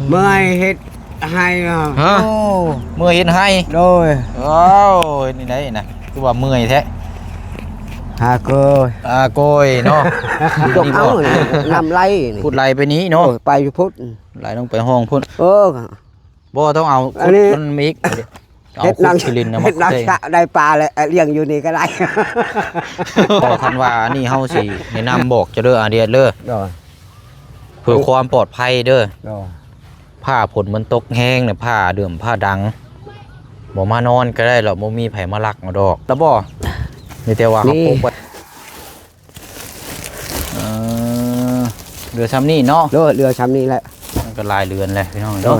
เมื่อยเฮ็ดให้ฮะเมื่อยเฮ็ดให้โดยว้าวนี่ได้นะคือว่าเมื่อยแท้หาโกยโกยเนาะจกเอานำไล่พูดไล่ไปนี้เนาะไปพุทธไล่ต้องไปห้องพุ่นบ่ต้องเอามันมิกเฮ็ดนางชิลินนะเฮ็ดนางชะได้ปลาเลยเลี้ยงอยู่นี่ก็ได้พอคันว่านี่เฮาสิแนะนำบอกจะเด้ออาเดียเด้อเพื่อความปลอดภัยเด้อผ้าผลมันตกแห้งเนี่ยผ้าเดื่อมผ้าดังบ่มานอนก็ได้หรอกบ่มีไผมาลักเอาดอกแล้วบ่มีแต่ว่าเขาปกไว้เรือซ้ำนี่เนาะเรือซ้ำนี่แหละมันก็ลายเรือนเลยพี่น้องเนาะ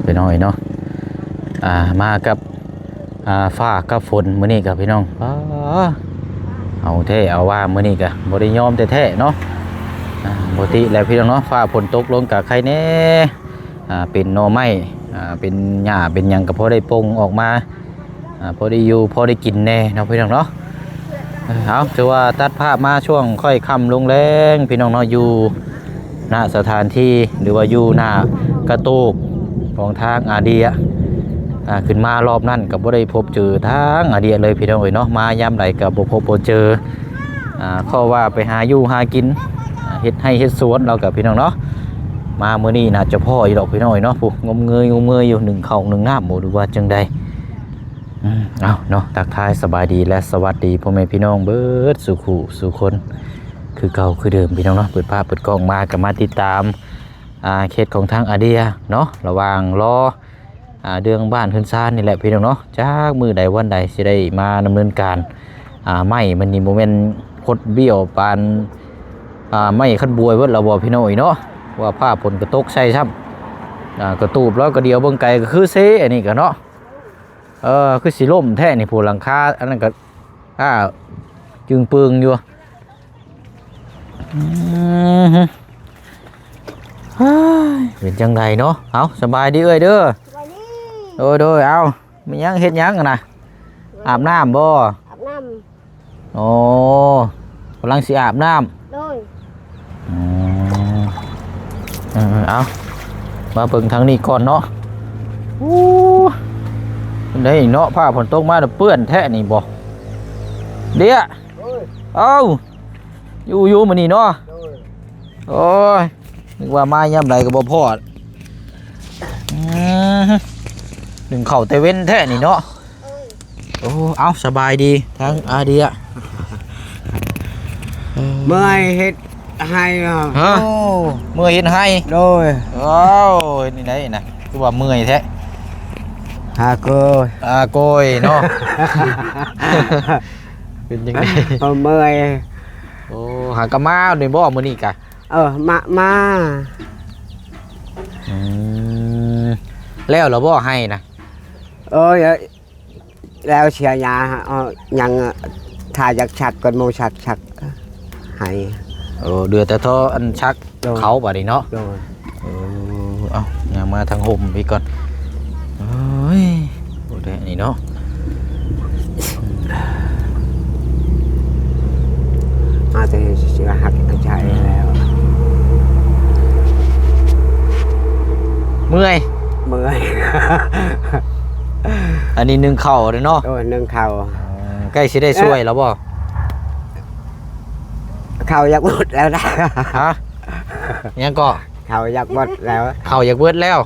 ไปหน่อยเนาะมากับฟ้ากับฝนมื้อนี้กับพี่น้องเอาแท้เอาว่ามื้อนี้ก็บ่ได้ยอมแท้ๆเนาะปกติแล้วพี่น้องเนาะฟ้าฝนตกลงกับใครแน่เป็นหน่อไม้เป็นหญ้าเป็นหยังก็พอได้ปงออกมาพอได้อยู่พอได้กินแน่เนาะพี่น้องเนาะเอาถือว่าตัดภาพมาช่วงค่อยค่ำลงแรงพี่น้องเนาะอยู่หน้าสถานที่หรือว่าอยู่หน้ากระตูบของทางอาเดียขึ้นมารอบนั่นกับบ่ได้พบเจอทางอาเดียเลยพี่น้องเนาะมายามใดกับบ่พบบ่เจอข้อว่าไปหาอยู่หากินเฮ็ดให้เฮ็ดสวนเรากับพี่น้องเนาะมามื้อนี้น่าจะพ่ออยู่ดอกพี่น้องเนาะผู้งมเงยอยู่หนึ่งข้าวหนึ่งน้ำบ่รู้ว่าจังใดเอาเนาะทักทายสบายดีและสวัสดีพ่อแม่พี่น้องเบิดสุขุสุคนคือเก่าคือเดิมพี่น้องเนาะเปิดภาพเปิดกล้องมากับมาติดตามเคสของทางอาเดียเนาะระหว่างรอเดืองบ้านขึ้นซ่านนี่แหละพี่น้องเนาะจากมือใดวันใดสิได้มาดำเนินการไม่มันนี่โมเมนต์คดเบี้ยวปานไม่ขั้นบวยเวิร์ดเราบอกพี่น้องเนาะว่าผ้าผลกระตกใช่ช่ำกระตูบแล้วก็เดียวเบิ่งไก่ก็คือเซ่อันนี้กันเนาะคือสีล่มแท้นี่ผู้หลังคาอันนั้นก็จึงปึงอยู่เป็นจังไดเนาะเอาสบายดีเอ้ยเด้อโดยเอามียังเฮ็ดยังนะอาบน้ำบ่อาบน้ำโอ้กำลังสิอาบน้ำโดยเอามาเบิ่งทางนี้ก่อนเนาะได้เนาะผ้าฝนตกมาเปื้อนแท้นี่บ่เดี๋ยวเอาอยู่มื้อนี้เนาะโอ้ยนึกว่ามาย่ำไรกับบ่พอดหนึ่งเข่าเตเว้นแท้นี่เนาะโอ้เอาสบายดีทั้งอาเดียเมื่อยเฮ็ดให้ฮะเมื่อยเฮ็ดให้โดยว้าวนี่ได้นะคือว่าเมื่อยแท้หาโกยโกยเนาะเป็นยังไงเมื่อยโอ้หากะมาในบ่มื้อนี้กะมาแล้วเราบ่ให้นะแล้วเชียร์ยายังถ่ายจากชักก่อนโมชักให้เดือดแต่ท่ออันชักเขาบ่ดิเนาะเอาอย่ามาทางห่มพี่ก่อนโอ้ยโอ้ได้นี่เนาะมาแต่เชื่อหักใจแล้วเมื่อยอันนี้นึ่งเข่าเลยเนาะนึ่งเข่าใกล้สิได้ช่วยแล้วบ่เข่าอยากบดแล้วนะฮะยังก็เข่าอยากบดแล้วเข่าอยากเบิดแล้ว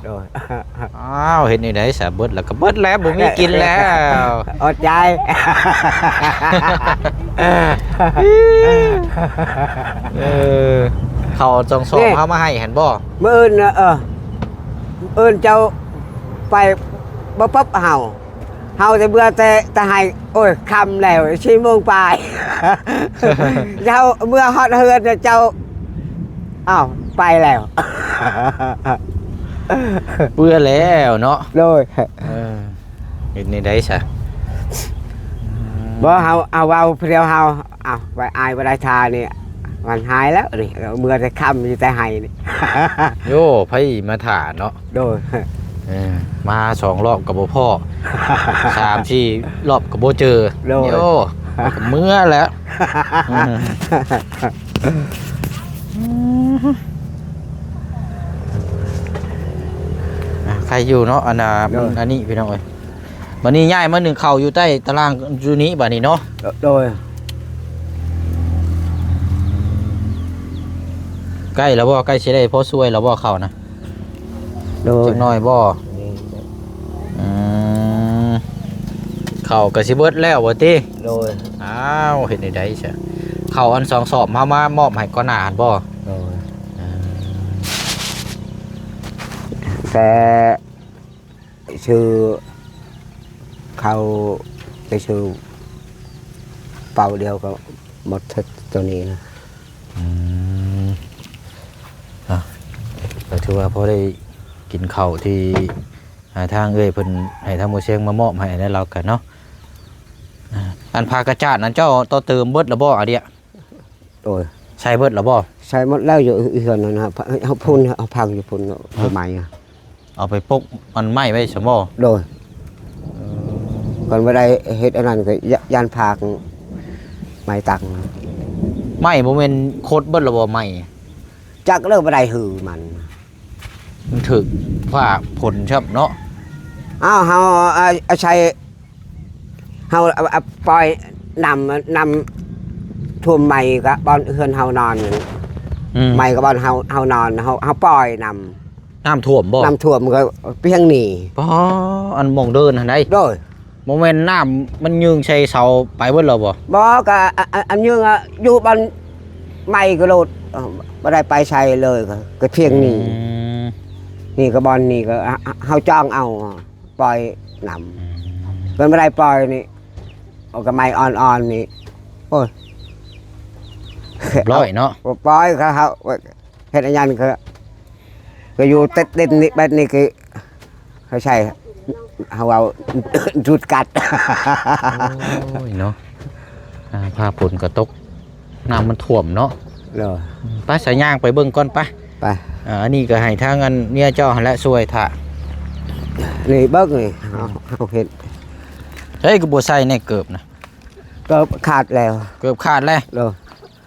อ้าวเห็นนี่ได้สะเบิดแล้วก็เบิดแล้วบ่มีกินแล้วอดใจเขาจงส่งเขามาให้เห็นบ่มื้ออื่นเจ้าไปบ่ปั๊บเฮาแต่เบื่อแต่ให้โอ้ยคำแล้ว4 โมงปลายเจ้าเมื่อฮอดเฮือนเจ้าไปแล้ว เบื่อแล้วเนาะ โดย เห็นในได้ซะ บ่เฮาเอาเพียวเฮาเอาไปอายบ่ได้ทานี่มันหายแล้วนี่เมื่อแต่ค่ำอยู่แต่ไห้นี่ โยไผมาถ่าเนาะ โดย มา2 รอบกับบ่พ่อ 3-4 รอบกับบ่เจอโยเมื่อแล้วใครอยู่เนาะอันนี้พี่น้องเอ้ยบัดนี้ย้ายมา1เข้าอยู่ใต้ตารางอยู่นี้บัดนี้เนาะ โดย ใกล้แล้วบ่ใกล้สิได้พอช่วยแล้วบ่เข้านะ โดย จักหน่อยบ่เข้าก็สิเบิดแล้วบ่ติ โดย อ้าวเฮ็ดได้ซะเข้าอัน2 สอบมามอบให้ก่อนหน้าหั่นบ่ โดยแต่ชื่อเขาไปชื่อเป่าเดียวก็หมดตัวนี้นะ ก็ถือว่าพอได้กินข้าวที่ทางเอ้ยเพิ่นให้ทางหมู่เชียงมามอบให้ได้เรากันเนาะอันพากระจาดนั้นเจ้าต่อเติมเบิดแล้วบ่อะเดีย โดย ใช้เบิดแล้วบ่ ใช้หมดแล้วอยู่อีกคนนึงนะครับเขาพุ่นเอาพังอยู่พุ่นเอาไม้อะ เอาไปปกมันไหม้ไว้ซะบ่ โดยก่อนไม่ได้เฮ็ดอันนั้นก็ยานพากไม้ตัง ไหม้บ่แม่นโคตรเบิดแล้วบ่ไหม้ จักเลิกไม่ได้หือมัน มันถึกว่าผลชับเนาะ อ้าวเฮาเอาใช้เฮาเอาปล่อยนำท่วมใหม่ก็บอนเฮือนเฮานอนใหม่ก็บอนเฮานอนเฮาปล่อยน้ำท่วมบ่ น้ำท่วมก็เพียงหนี บ่อันหม่องเดินหั่นใด โดย บ่แม่นน้ำมันยึงใส่เสาไปเบิดแล้วบ่ บ่ก็อันยังอยู่บอนใหม่ก็โลดบ่ได้ไปใช้เลยก็เพียงหนี นี่ก็บอลนี่ก็เฮาจ้องเอาปล่อยนำเป็นไม่ได้ปล่อยนี่เอากระไม้อ่อนๆนี่โอ้ย ร้อยเนาะ ปล่อยเขาเฮ็ดอันยันก็อยู่ติดดินนี่แบบนี้คือเขาใช่เขาเอาจุดกัด โอ้ยเนาะพาฝนก็ตกน้ำมันท่วมเนาะ เลย ไปสายย่างไปเบิ่งก่อนไป ไป อันนี้ก็ให้ทางอันเนี่ยเจ้าหั่นแหละช่วยถ่า นี่เบิกนี่เอาเห็ด เฮ้ยก็บ่ใส่ในเกือบนะ ก็ขาดแล้ว เกือบขาดแล้ว เลย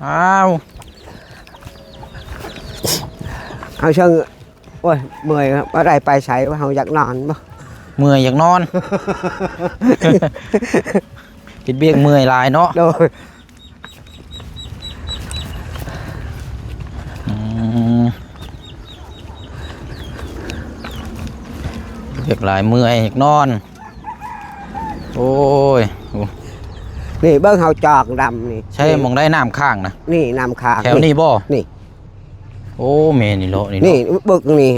อ้าว เอาเชิงโอ้ยเมื่อยครับอะไรไปใช้ว่าเขาอยากนอนบ่ เมื่อยอยากนอน คิดเบี้ยงเมื่อยหลายเนาะ โดย เรียกหลายเมื่อยอยากนอน โอ้ย นี่เบิ้งเขาจอกดำนี่ ใช่มองได้น้ำข้างนะ นี่นำขา แถวนี้บ่ นี่ โอ้เมนี่โลนี่ นี่บึกนี่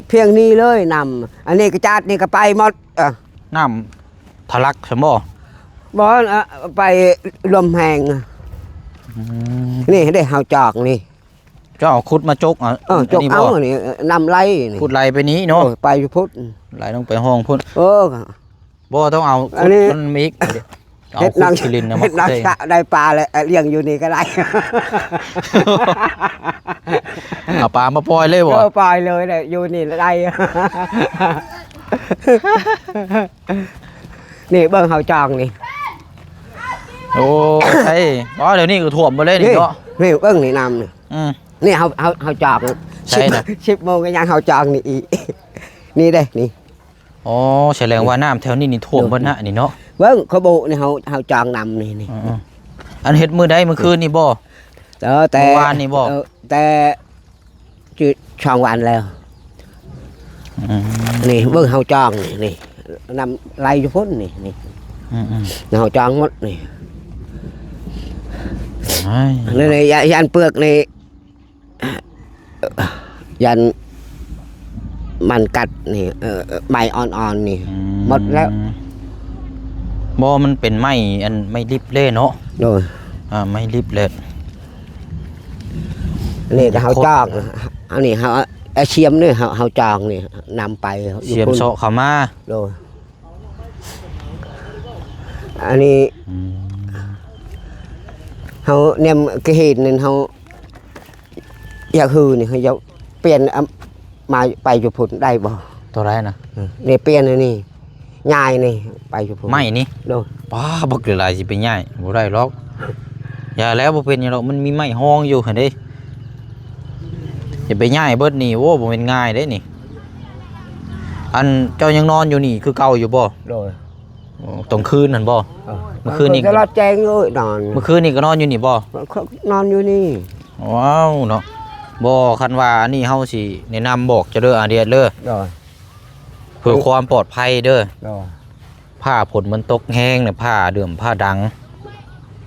เพียงนี้เลยนำอันนี้กระจาดนี่ก็ไปหมดน้ำทะลักใช่บ่ บอลไปลมแหงนี่ได้เฮาจอกนี่ เจ้าเอาขุดมาจกอ่ะ จกเอานี่นำไรนี่ ขุดไหลไปนี้เนาะ ไปอยู่พุทธ ไหลต้องไปห้องพุ่น บ่ต้องเอา อันนี้ มันมีอีกเอา เฮ็ด ขุ นั ด ง ชิลินนะ เฮ็ดนัง ใส่ กะได้ปลาเลยเลี้ยงอยู่นี่ก็ได้ เอาปลามาปล่อยเลยบ่ ปล่อยเลยเลยอยู่นี่ได้ นี่เบิ้งเฮาจองนี่ โอ้ใช่บ่เดี๋ยวนี้ก็ท่วมบ่เลยนี่เนาะ นี่เบิ้งนี่นำนี่ นี่เฮาจอง ใช่นะ 10 โมงก็ยังเฮาจองนี่อีก นี่เด้นี่ อ๋อแสดงว่าน้ำแถวนี้นี่ท่วมเบิดนะนี่เนาะ เบิ้งเขาบุนี่เฮาจองนำนี่ อันเฮ็ดมื้อใดมื้อคืนนี่บ่ แต่ เมื่อวานนี่บ่ แต่จุดช่องวันแล้วนี่เบิ้งเฮาจองนี่นำไล่อยู่พุ่นนี่เฮาจองหมดนี่นี่ยันเปลือกนี่ยันมันกัดนี่ใบอ่อนๆนี่หมดแล้ว บ่มันเป็นไม้อันไม้ริบเล่เนาะ โดย ไม้ริบเล่ นี่ก็เฮาจอกอันนี้เฮา เชียมนี่เฮาจองนี่นำไปอยู่ เสียม พุ่น เสาะเข้ามา โดยอันนี้เฮาเนี่ยก็เห็นนั่นเฮาอยากฮือนี่เฮาจะเปลี่ยนมาไปอยู่พุ่นได้บ่ ตัวไรนะ นี่เปลี่ยนอันนี้ง่ายนี่ไปอยู่พุ่น ไม่นี่ โดย ป้าบักหลายสิไปง่ายบ่ได้หรอกอย่าแล้วบ่เป็นหยังหรอกมันมีไม้ห้องอยู่หั่นเด้อย่าไปง่ายเบิดนี่โว้บ่แม่นง่ายเด้นี่อันเจ้ายังนอนอยู่นี่คือเก่าอยู่บ่ โดย ตรงคืนนั่นบ่ เมื่อคืนนี้ ก็รอแจ้งเลยนอน เมื่อคืนนี่ก็นอนอยู่นี่บ่ นอนอยู่นี่ ว้าวเนาะบ่คันว่าอันนี้เฮาสิแนะนำบอกเจะเด้ออาเดียเด้อ โดย เพื่อความปลอดภัยเด้อ โดย ผ้าผลมันตกแห้งเนี่ยผ้าเดื่อมผ้าดัง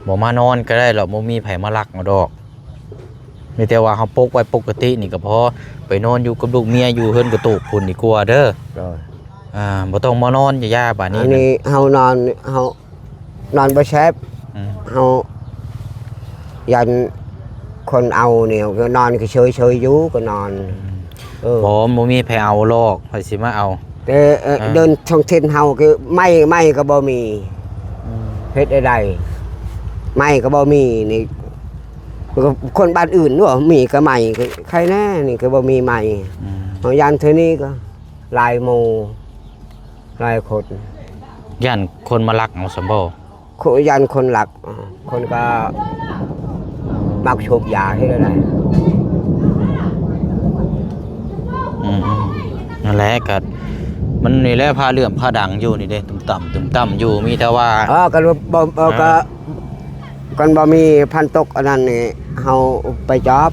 บ่มานอนก็ได้หรอกบ่มีไผมาลักเอาดอกมีแต่ว่าเฮาปกไว้ปกตินี่ก็พอไปนอนอยู่กับลูกเมียอยู่เฮือนกระตูกพุ่นดีกว่าเด้อ โดย บ่ต้องมานอนยาๆป่านนี้ อันนี้เฮานอนบ่แซบ เฮายันคนเอาเนี่ยก็นอนก็เฉยๆอยู่ก็นอนบ่มีไผเอาหรอกไผสิมาเอา แต่เดินท่องเที่ยวเฮาคือไม่ก็บ่มีเฮ็ดได้ไม่ก็บ่มีนี่คนบ้านอื่นเนาะมีก็ไม่ใครแน่นี่ก็บ่มีไม่เฮายันเท่านี้ก็หลายโมหลายคน ย่านคนมาลักเอาซั่นบ่ ยันคนหลักคนก็มักชบยาให้ได้ นั่นแหละก็มันนี่แหละผ้าเหลื่อมผ้าดังอยู่นี่เด้ต่ำอยู่มีแต่ว่า กันกันบ่มีพันตกอันนั้นนี่เฮาไปจอบ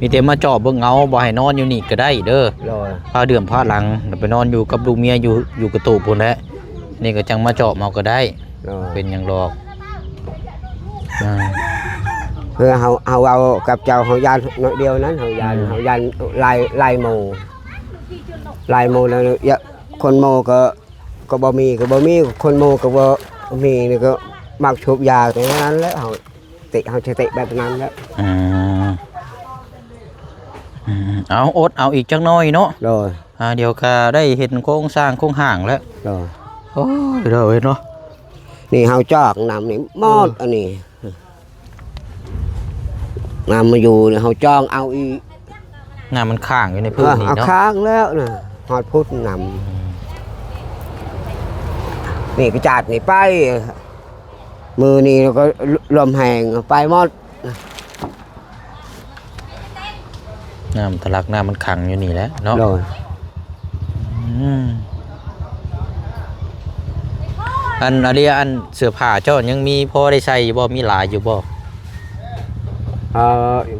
มีแต่มาจอบเบิ่งเงาบ่ให้นอนอยู่นี่ก็ได้เด้อ โดย ผ้าเดือมผ้าหลังไปนอนอยู่กับลูกเมียอยู่กระตูพุ่นแหละนี่ก็จังมาจอบเมาก็ได้ โดย เป็นหยังหรอกอ่า เพื่อเฮาเอากับเจ้าเฮายานน้อยเดียวนั้นเฮายานลายโมแล้วคนโมก็บ่มีคนโมก็บ่มีนี่ก็มักชบยาแต่นั้นแล้วเฮาจะเตะแบบนั้นแล้ว เอาอดเอาอีกจักหน่อยเนาะ โดย เดี๋ยวก็ได้เห็นโครงสร้างโครงห่างแล้ว โดย โอ้ยเด้อเนาะ นี่เฮาจอกน้ำนี่หมดอันนี้น้ำมาอยู่เนี่ยเฮาจ้องเอาอี งานมันข้างอยู่ในพื้นนี่ เอา เนาะ ค้างแล้วนะฮอดพุทธนำนี่กระจาดนี่ไปมือนี่แล้วก็ลมแหงไปหมด น้ำทะลักน้ำมันขังอยู่นี่แหล้วเนาะ โดย อันเสื้อผ้าเจ้ายังมีพอได้ใส่อยู่บ่มีหลายอยู่บ่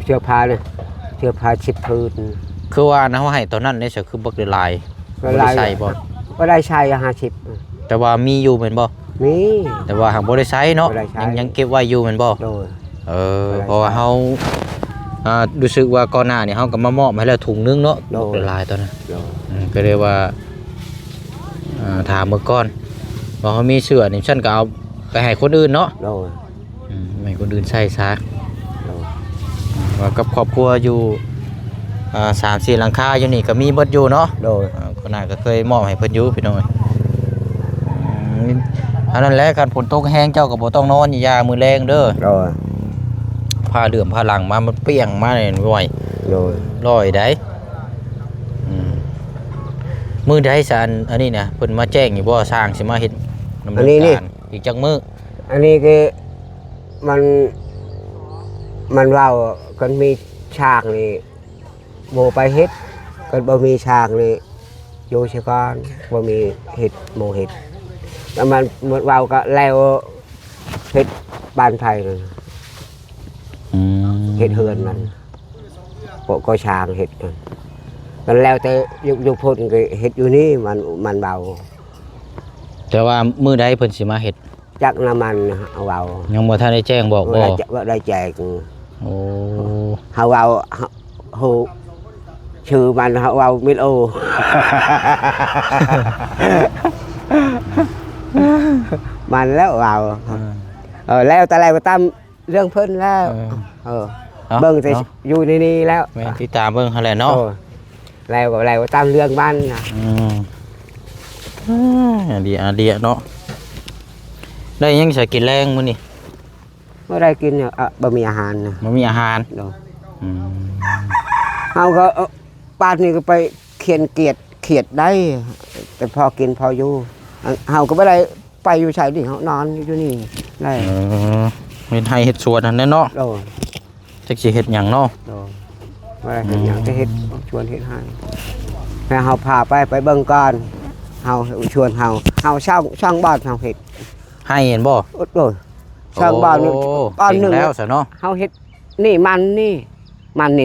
เชือกพาเนี่ยเชือกพาชิบพื้น คือว่านะว่าให้ตอนนั้นนี่จะคือบักได้หลายบ่ได้ใส่บ่ ก็ได้ใช้50 แต่ว่ามีอยู่แม่นบ่ มี แต่ว่าหากบ่ได้ใช้เนาะ บ่ได้ใช้ ยังเก็บไว้อยู่แม่นบ่ โดย เพราะว่าเฮารู้สึกว่าก่อนหน้านี่เฮาก็มามอบให้แล้วถุงนึงเนาะ โด บั ย กได้หลายตอนนั้น โดย ก็เลยว่าถามมื้อก่อนว่าเฮามีเสื้อนี่ฉันก็เอาไปให้คนอื่นเนาะ โดย ไม่ให้คนอื่นใช้ซะ โดย ว่ากับครอบครัวอยู่3-4 หลังคาอยู่นี่ก็มีเบิดอยู่เนาะ โดย คนน่าก็เคยมอบให้เพิ่นอยู่พี่น้อยอันนั้นแหละการฝนตกแห้งเจ้าก็บ่ต้องนอนยามื้อแรงเด้อ โดย ผ้าเหลื่อมผ้าหลังมามันเปี้ยงมาเนี่ยบ่อย โดย ลอยได้มื้อใดซะอันนี้นะเพิ่นมาแจ้งอยู่บ่สร้างสิมาเฮ็ดดำเนินการอีกจักมื้อ อันนี้คือมันเว้ากันมีฉากนี่โมไปเฮ็ดกันบ่มีฉากนี่อยู่เสียก่อนบ่มีเฮ็ดโมเฮ็ดแล้วมันเว้าก็แล้วเฮ็ดบ้านไทยนั่นเฮ็ดเฮือนมันก็ฉากเฮ็ดมันแล้วแต่อยู่พุ่นก็เฮ็ดอยู่นี่มันเบา แต่ว่ามื้อใดเพิ่นสิมาเฮ็ด จักน้ำมันเอาเว้า ยังบ่ทันได้แจ้งบอกบ่ ว่าได้แจก โอ้ เฮาเว้าโหชื่อมันเฮาเว้ามิดโอ มันแล้วเว้าแล้วแต่แล้วก็ตามเรื่องเพิ่นแล้วเบิ่งแต่อยู่ในนี้แล้ว แม่นติดตามเบิ่งหั่นแหละเนาะ แล้วก็แล้วตามเรื่องบ้านนะ อันเดียเนาะได้ยังใส่กินแรงมื้อนี่ เมื่อได้กินเนี่ยบะหมี่อาหารนะ มันมีอาหาร เนาะ อืม เฮาก็ป้านนี่ก็ไปเขียดได้ แต่พอกินพออยู่เฮาก็ไม่ได้ไปอยู่ใช่ดิเฮานอนอยู่นี่ได้ เฮ็ดให้เฮ็ดสวนนั่นแหละเนาะ โดน จักสิเฮ็ดหยังเนาะ โดนว่าเห็นอย่างจะเฮ็ดชวนเฮ็ดให้ให้เฮาพาไปเบิ่งก่อนเฮาชวนเฮาช่างบ้านเฮาเฮ็ด ให้เห็นบ่ โดนช่างบ้านนี่ โอ้ บ้านหนึง เก่งแล้วซะเนาะ เฮาเฮ็ดนี่มันนี่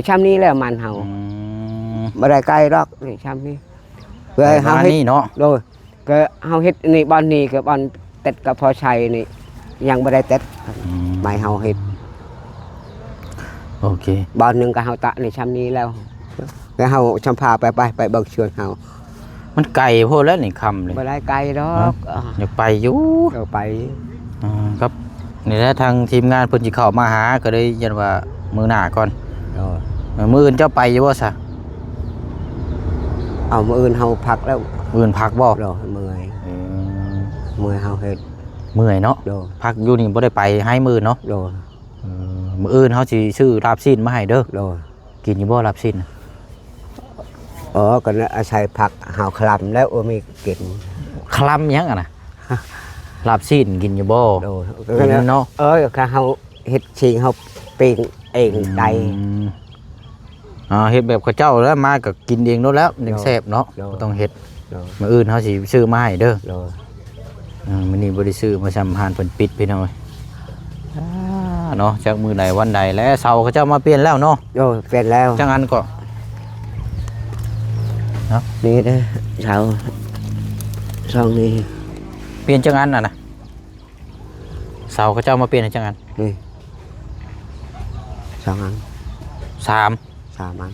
ช่ำนี้แล้วมันเฮา อืม บ่ได้ไกลหรอกนี่ช่ำนี้เพื่อให้เฮา ประมณ เฮ็ด นี่เนาะ โดยก็เฮาเฮ็ดนี่บ้านนี้ก็บ้านเต็ดกับพอชัยนี่ยังบ่ได้เต็ดหมายเฮาเฮ็ด โอเค บ้านหนึงก็เฮาตะนี่ช่ำนี้แล้วแล้วเฮาชำพาไปเบิ่งชวนเฮา มันไกลโพดแล้วนี่คำเลย บ่ได้ไกลดอก อยากไปอยู่ เดี๋ยวไป ครับนี่แหละทางทีมงานเพิ่นสิเข้ามาหาก็เลยยันว่ามื้อหน้าก่อน มื้ออื่นเจ้าไปอยู่บ่ซะ เอามื้ออื่นเฮาพักแล้ว มื้ออื่นพักบ่ ดอกเมื่อย เออ เมื่อยเฮาเฮ็ด เมื่อยเนาะ โดน พักอยู่นี่บ่ได้ไปให้มื้อเนาะ โดน มื้ออื่นเฮาสิซื้อลาบซีนมาให้เด้อ โดน กินอยู่บ่ลาบซีน ก็อาศัยผักเฮาคลำแล้วมีกิน คลำหยังอ่ะนะ ลาบซีนกินอยู่บ่ โดน กินเนาะ ก็เฮาเฮ็ดชิงเฮาปิ้งเองได้ เฮ็ดแบบเขาเจ้าแล้วมาก็กินเองโน่นแล้วยังแซ่บเนาะ โดน บ่ต้องเฮ็ด โดน มื้ออื่นเฮาสิซื้อมาให้เด้อ โดน มื้อนี้บ่ได้ซื้อมาซ้ำหานเพิ่นปิดพี่น้อยเนาะจากมื้อใดวันใดแล้วเสาเขาเจ้ามาเปลี่ยนแล้วเนาะ โดนเป็นแล้ว จังอันก็ นี่เด้อเช้าช่องนี้ เปลี่ยนจังอันน่ะนะเสาเขาเจ้ามาเปลี่ยนให้จังอัน นี่สองอัน 3 3อัน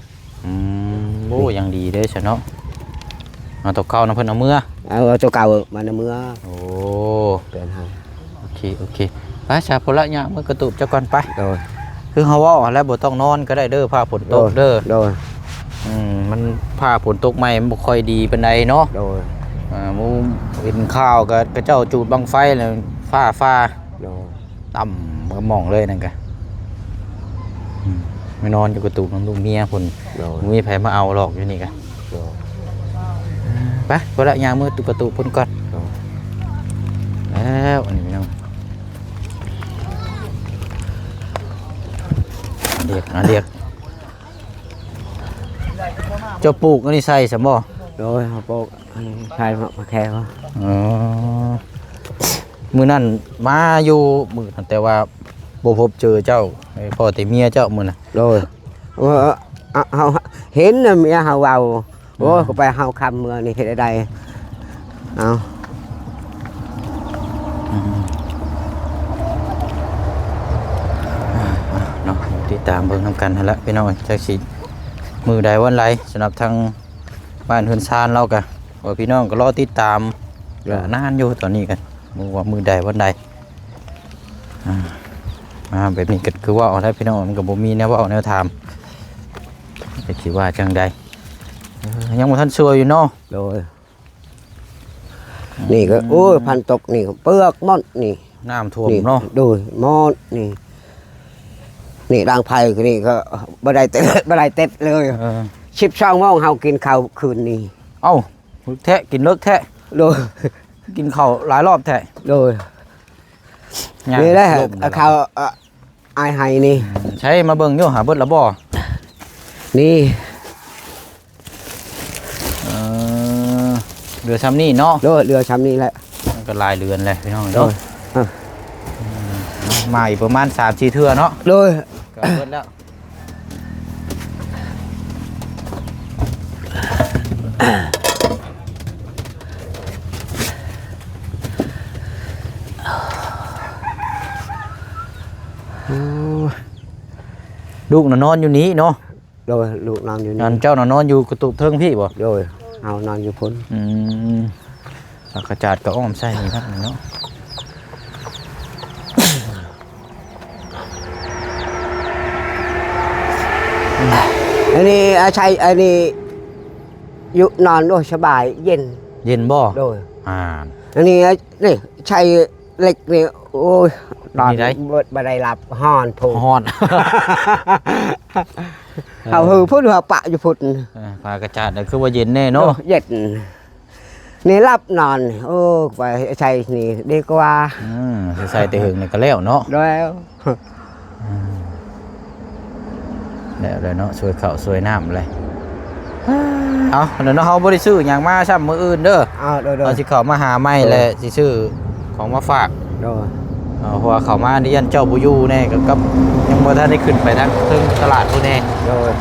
โอ้ยังดีเด้อซะเนาะเอาตกเข้านํเพิ่นเอาเมื่อ เอาตัวเก่ามาในเมื่อ โอ้ เป็นให้ โอเคไปชาพละยะมือกระตุบเจ้าก่อนไป โดน คือเฮาเว้าแล้วบ่ต้องนอนก็ได้เด้อผ้าฝนตกเด้อ โดน มันผ้าฝนตกใหม่มันบ่ค่อยดีปานใดเนาะ โดน หมู่เห็นข้าวก็กระเจ้าจูดบังไฟแล้วฟ้า โดน ต่ำก็มองเลยนั่นก็ไม่นอนอยู่กระตุกน้ำลูกเมียพุ่น โดน บ่มีไผมาเอาหรอกอยู่นี่ก็ โดน ไปพละยะมือตุกระตุกพุ่นก่อน โดน แล้วอันนี้พี่น้องเรียกเจ้าปลูกอันนี้ใส่สมบ่ โดนเขาโปกใช่มาแค่เขา อ๋อมื้อนั้นมาอยู่มื้อนั้นแต่ว่าบ่พบเจอเจ้าไอ้พ่อแต่เมียเจ้ามื้อน่ะ โดนเขาเห็นน่ะเมียเขาเอาโอ้เขาไปเฮาคำเมืองนี่เห็นได้เอา เนาะติดตามเบิ่งนำกันหั่นละพี่น้องจักสิมื้อใดวันไรสำหรับทางบ้านเฮือนซานเราก็ว่าพี่น้องก็รอติดตามนานอยู่ตอนนี้กันว่ามื้อใดวันใดแบบนี้ก็คือว่าเอาได้พี่น้องมันก็บ่มีแนวเว้าแนวถามจะสิว่าจังใดยังบ่ทันชัวร์อยู่เนาะ โดนนี่ก็โอ้ยพันตกนี่เปลือกมดนี่ น้ำท่วมเนาะ ดูมอดนี่ด่างไผ่นี่ก็บ่ได้เต็ดเลย12 โมงเฮากินข้าวคืนนี้ เอ้าแท้กินเลิกแท้ โดย กินข้าวหลายรอบแท้ โดย ย่าง นี่แหละ ลม ข้าวอายไห้นี่ ใช้มาเบิ่งอยู่หาเบิดละบ่ นี่ เรือซ้ำนี่เนาะ โดยเรือช้ำนี่แหละ มันก็หลายเรือนเลยพี่น้อง โด เนาะ ย มาอีกประมาณ3-4เทื่อเนาะ โดย ก็เบิดแล้วลูกน่ะนอนอยู่นี้เนาะ โดยลูกนอนอยู่ นั่ นี่ นเจ้าน่ะนอนอยู่กระตุกเทิงพี่บ่ โดยเอานอนอยู่พ้น สักกระจาดก็อ้อมใส่นี่ครับเนาะ อันนี้อาชัยอันนี้ อยู่นอนโอ้ยสบายเย็น เย็นบ่ โดย อ่า อันนี้นี่ใช้เหล็กนี่โอ้ยนอน มีได้ บ่ได้หลับห่อนผู ฮ้อน เอาหือพูดว่าปะอยู่พุ่น ฟ้ากระจาดน่ะคือว่าเย็นแน่เนาะ เย็นนี่หลับนอนโอ้ไปใช้นี่ดีกว่า สิใส่แต่หึงนี่ก็แล้วเนาะ แล้ว แล้วเลยเนาะสวยข้าวสวยน้ำเลยเอาเดี๋ยวเนาะเฮาบ่ได้ซื้อหยังมาซ้ำมื้ออื่นเด้อ เอาโดย เราสิเข้ามาหาใหม่แหละสิซื้อของมาฝาก โดย เพราะว่าเข้ามานี่ยันเจ้าบ่อยู่แน่กับยังบ่ทันได้ขึ้นไปทางถึงตลาดพุ่นแน่ โดย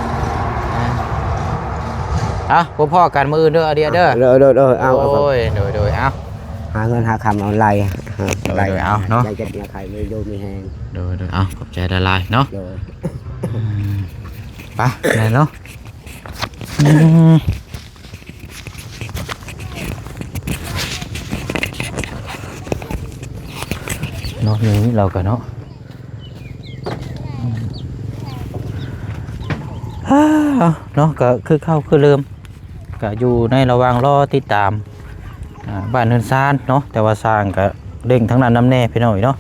พ่อกันมื้ออื่นเด้อเอาเดียวเด้อ โดยเอา โอ้ยโดยเอา หาเงินหาคำเอาไรไร เอาเนาะ ไรจะมาไข่เลยโดยมีแหง โดยเอาขอบใจละลายเนาะ โดย ไปไหนเนาะเนาะนี้เราก็เนาะเนาะก็คือเข้าคือเริ่มก็อยู่ในระหว่างรอติดตามบ้านเนินซานเนาะแต่ว่าสร้างก็เร่งทั้งนั้นน้ำแน่พี่น้อยเนาะ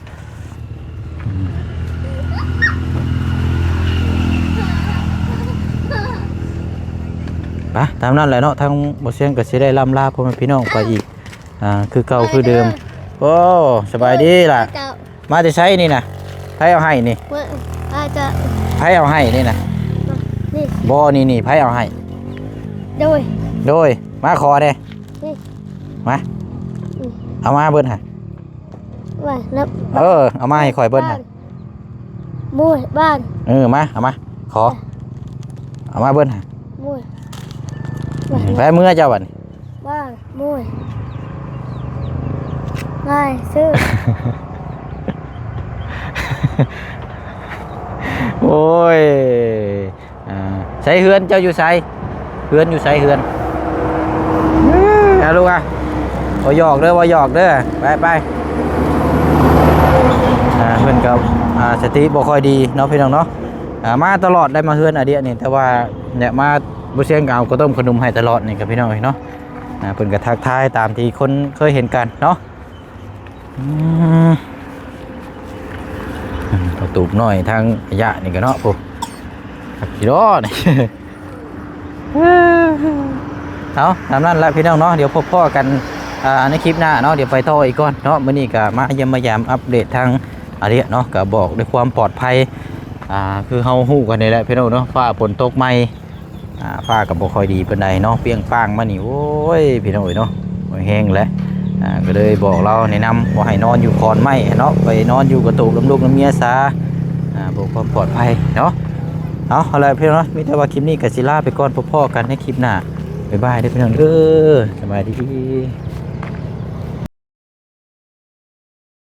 ไปตามนั้นแหละเนาะทางบ่เสียงก็สิได้ล่ำลาพ่อแม่พี่น้องไปอีกคือเก่าคือเดิมโอ้สบายดีล่ะ เจ้า มาจะใช้นี่นะไผเอาให้นี่ เมื่ออาจจะ ไผเอาให้นี่นะ นี่ บ่นี่ไผเอาให้ โดย โดยมาขอเด้ นี่ มาเอามาเบิ้นฮะ ว่านับ เอามาให้ข่อยเบิ้นฮะ มวยบ้าน มาเอามาขอเอามาเบิ้นฮะ มวย ไปเมื่อเจ้าบัดนี้ บ้านมวยง่ายซื้อ โอ้ยใส่เฮือนเจ้าอยู่ใส่เฮือนอยู่ใส่เฮือนลูกอ่ะว่าหยอกเด้อว่าหยอกเด้อไปเพื่อนกับสติบ่ค่อยดีเนาะพี่น้องเนาะมาตลอดได้มาเฮือนอันเดียวนี่แต่ว่าเนี่ยมาบุเชียงก็เอาข้าวต้มขนมให้ตลอดนี่กับพี่น้องเนาะเพิ่นก็ทักทายตามที่คนเคยเห็นกันเนาะประตูน้อยทางระยะนี่ก็เนาะปุ๊บกี่ล้อนี่ เอาตามนั้นแหละพี่น้องเนาะเดี๋ยวพบพ่อกันในคลิปหน้าเนาะเดี๋ยวไปต่ออีกก่อนเนาะมื้อนี้ก็มาเยี่ยมมายามอัปเดตทางอะไรเนาะก็บอกด้วยความปลอดภัยคือเฮาฮู้กันนี่แหละพี่น้องเนาะฟ้าฝนตกใหม่ฟ้าก็บ่ค่อยดีปานใดเนาะเปรี้ยงป้างมานี่โอ้ยพี่น้องเนาะแห้งแล้วก็เลยบอกเราแนะนำว่าให้นอนอยู่คอนไม้เนาะไปนอนอยู่กระตูกลูกน้ำเมียซะบอกความปลอดภัยเนาะเอาล่ะพี่น้องเนาะมีแต่ว่าคลิปนี้ก็สิลาไปก่อนพบพ่อกันในคลิปหน้าบ๊ายบายเด้อพี่น้องสบายดี